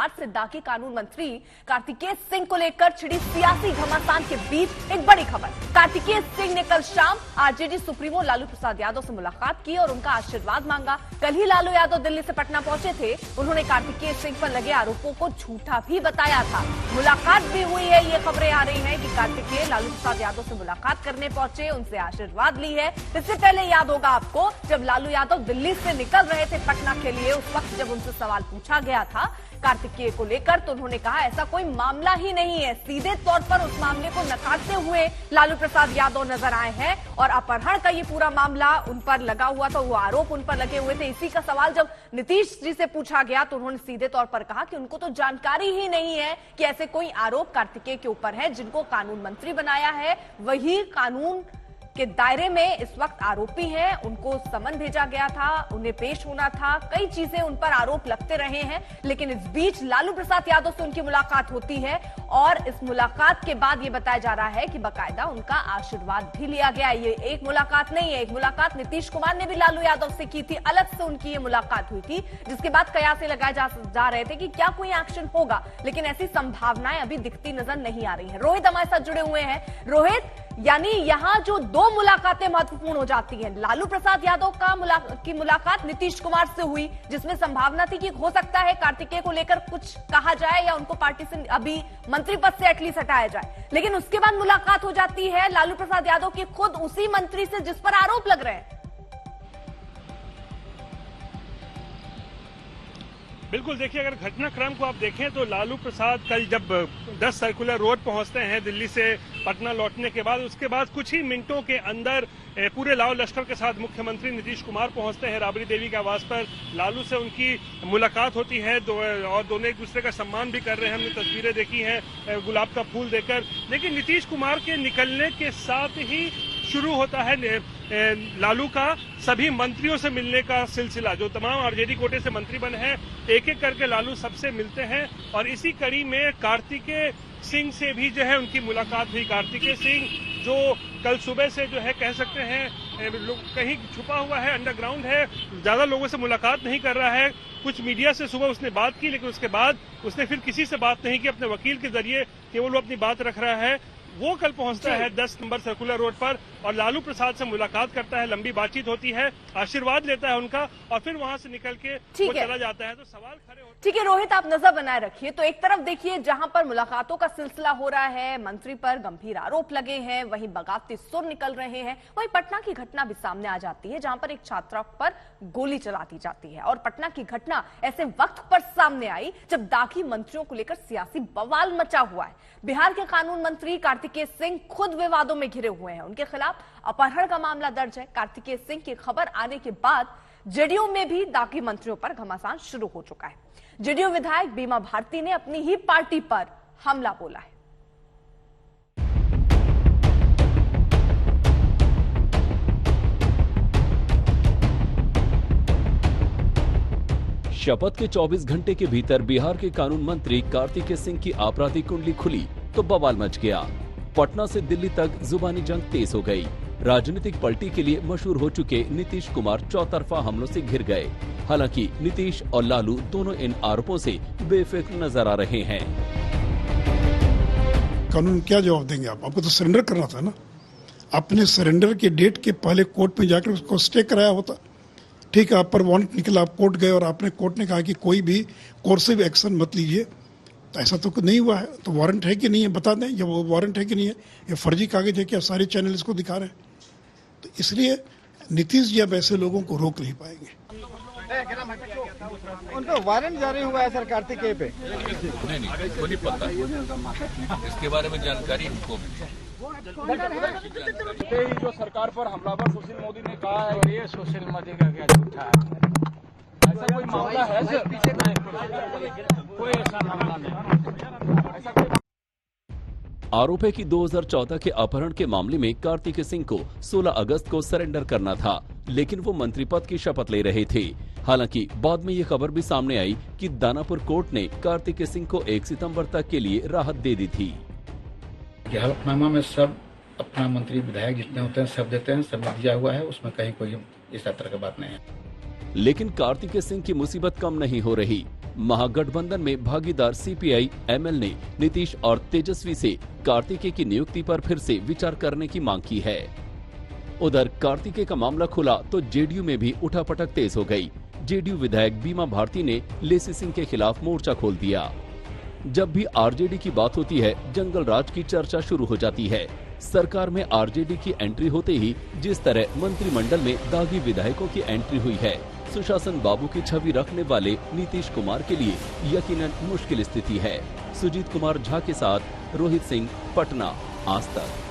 मुलाकात से दागी कानून मंत्री कार्तिकेय सिंह को लेकर छिड़ी सियासी घमासान के बीच एक बड़ी खबर। कार्तिकेय सिंह ने कल शाम आरजेडी सुप्रीमो लालू प्रसाद यादव से मुलाकात की और उनका आशीर्वाद मांगा। कल ही लालू यादव दिल्ली से पटना पहुंचे थे। उन्होंने कार्तिकेय सिंह पर लगे आरोपों को झूठा भी बताया था। मुलाकात भी हुई है। ये खबरें आ रही हैं कि कार्तिकेय लालू प्रसाद यादव से मुलाकात करने पहुंचे, उनसे आशीर्वाद ली है। इससे पहले याद होगा आपको, जब लालू यादव दिल्ली से निकल रहे थे पटना के लिए, उस वक्त जब उनसे सवाल पूछा गया था कार्तिकेय को लेकर, तो उन्होंने कहा ऐसा कोई मामला ही नहीं है। सीधे तौर पर उस मामले को नकारते हुए लालू प्रसाद यादव नजर आए हैं और अपहरण का ये पूरा मामला उन पर लगा हुआ था, वो आरोप उन पर लगे हुए थे। इसी का सवाल जब नीतीश जी से पूछा गया तो उन्होंने सीधे तौर पर कहा कि उनको तो जानकारी ही नहीं है कि ऐसे कोई आरोप कार्तिकेय के ऊपर है। जिनको कानून मंत्री बनाया है वही कानून के दायरे में इस वक्त आरोपी हैं। उनको समन भेजा गया था, उन्हें पेश होना था, कई चीजें उन पर आरोप लगते रहे हैं। लेकिन इस बीच लालू प्रसाद यादव से उनकी मुलाकात होती है और इस मुलाकात के बाद ये बताया जा रहा है कि बाकायदा उनका आशीर्वाद भी लिया गया। ये एक मुलाकात नहीं है, एक मुलाकात नीतीश कुमार ने भी लालू यादव से की थी, अलग से उनकी ये मुलाकात हुई थी, जिसके बाद कयासे लगाए जा रहे थे कि क्या कोई एक्शन होगा। लेकिन ऐसी संभावनाएं अभी दिखती नजर नहीं आ रही है। रोहित हमारे साथ जुड़े हुए हैं। रोहित, यानी यहां जो दो मुलाकातें महत्वपूर्ण हो जाती हैं, लालू प्रसाद यादव की मुलाकात नीतीश कुमार से हुई, जिसमें संभावना थी कि हो सकता है कार्तिकेय को लेकर कुछ कहा जाए या उनको पार्टी से अभी मंत्री पद से एटलीस्ट हटाया जाए। लेकिन उसके बाद मुलाकात हो जाती है लालू प्रसाद यादव की खुद उसी मंत्री से जिस पर आरोप लग रहे हैं। बिल्कुल, देखिए अगर घटनाक्रम को आप देखें तो लालू प्रसाद कल जब 10 सर्कुलर रोड पहुंचते हैं दिल्ली से पटना लौटने के बाद, उसके बाद कुछ ही मिनटों के अंदर पूरे लाव लश्कर के साथ मुख्यमंत्री नीतीश कुमार पहुंचते हैं। राबड़ी देवी के आवास पर लालू से उनकी मुलाकात होती है और दोनों एक दूसरे का सम्मान भी कर रहे हैं। हमने तस्वीरें देखी हैं गुलाब का फूल देकर। लेकिन नीतीश कुमार के निकलने के साथ ही शुरू होता है लालू का सभी मंत्रियों से मिलने का सिलसिला। जो तमाम आरजेडी कोटे से मंत्री बने हैं, एक एक करके लालू सबसे मिलते हैं और इसी कड़ी में कार्तिकेय सिंह से भी जो है उनकी मुलाकात हुई। कार्तिकेय सिंह जो कल सुबह से जो है कह सकते हैं कहीं छुपा हुआ है, अंडरग्राउंड है, ज्यादा लोगों से मुलाकात नहीं कर रहा है। कुछ मीडिया से सुबह उसने बात की, लेकिन उसके बाद उसने फिर किसी से बात नहीं की। अपने वकील के जरिए केवल वो अपनी बात रख रहा है। वो कल पहुंचता है 10 नंबर सर्कुलर रोड पर और लालू प्रसाद से मुलाकात करता है, लंबी बातचीत होती है, आशीर्वाद लेता है उनका और फिर वहां से निकल के वो चला जाता है। तो सवाल खड़े होते हैं। ठीक है रोहित, आप नजर बनाए रखिए। तो एक तरफ देखिए जहां पर मुलाकातों का सिलसिला हो रहा है, मंत्री पर गंभीर आरोप लगे हैं, वहीं बगावती सुर निकल रहे हैं। वहीं पटना की घटना भी सामने आ जाती है जहां पर एक छात्रा पर गोली चला दी जाती है। और पटना की घटना ऐसे वक्त पर सामने आई जब दागी मंत्रियों को लेकर सियासी बवाल मचा हुआ है। बिहार के कानून मंत्री कार्तिकेय सिंह खुद विवादों में घिरे हुए हैं। उनके खिलाफ अपहरण का मामला दर्ज है। कार्तिकेय सिंह की खबर आने के बाद जेडीयू में भी दागी मंत्रियों पर घमासान शुरू हो चुका है। जेडीयू विधायक बीमा भारती ने अपनी ही पार्टी पर हमला बोला है। शपथ के 24 घंटे के भीतर बिहार के कानून मंत्री कार्तिकेय सिंह की आपराधिक कुंडली खुली तो बवाल मच गया। पटना से दिल्ली तक जुबानी जंग तेज हो गई। राजनीतिक पलटी के लिए मशहूर हो चुके नीतीश कुमार चौतरफा हमलों से घिर गए। हालांकि नीतीश और लालू दोनों इन आरोपों से बेफिक्र नजर आ रहे हैं। कानून क्या जवाब देंगे आपको तो सरेंडर करना था ना। अपने सरेंडर के डेट के पहले कोर्ट में जाकर उसको स्टे कराया होता। ठीक है, आप पर वारंट निकला, आप कोर्ट गए और आपने कोर्ट ने कहा कि कोई भी कोर्सिव एक्शन मत लीजिए, तो ऐसा तो नहीं हुआ है। तो वारंट है कि नहीं है बता दें, जब वो वारंट है कि नहीं है, ये फर्जी कागज है कि सारे चैनल इसको दिखा रहे हैं। तो इसलिए नीतीश जी अब ऐसे लोगों को रोक नहीं पाएंगे। उनका वारंट जारी हुआ है सर कार्तिकेय पे? नहीं, को नहीं पता इसके बारे में जानकारी हमको। जो सरकार पर हमलावर सुशील मोदी ने कहा है, ये सुशील मोदी का क्या झूठा है, ऐसा कोई मामला है सर? कोई ऐसा मामला नहीं, ऐसा कोई। आरोप है कि 2014 के अपहरण के मामले में कार्तिकेय सिंह को 16 अगस्त को सरेंडर करना था, लेकिन वो मंत्री पद की शपथ ले रहे थे। हालांकि बाद में ये खबर भी सामने आई कि दानापुर कोर्ट ने कार्तिकेय सिंह को 1 सितंबर तक के लिए राहत दे दी थी। हलफनामा में सब अपना मंत्री विधायक जितने होते हैं सब देते हैं, सब दिया हुआ है, उसमें कहीं कोई इस तरह की बात नहीं है। लेकिन कार्तिकेय सिंह की मुसीबत कम नहीं हो रही। महागठबंधन में भागीदार सीपीआई एमएल ने नीतीश और तेजस्वी से कार्तिकेय की नियुक्ति पर फिर से विचार करने की मांग की है। उधर कार्तिकेय का मामला खुला तो जेडीयू में भी उठापटक तेज हो गई। जेडीयू विधायक बीमा भारती ने लेसी सिंह के खिलाफ मोर्चा खोल दिया। जब भी आरजेडी की बात होती है, जंगल राज की चर्चा शुरू हो जाती है। सरकार में आरजेडी की एंट्री होते ही जिस तरह मंत्रिमंडल में दागी विधायकों की एंट्री हुई है, सुशासन बाबू की छवि रखने वाले नीतीश कुमार के लिए यकीनन मुश्किल स्थिति है। सुजीत कुमार झा के साथ रोहित सिंह, पटना, आज तक।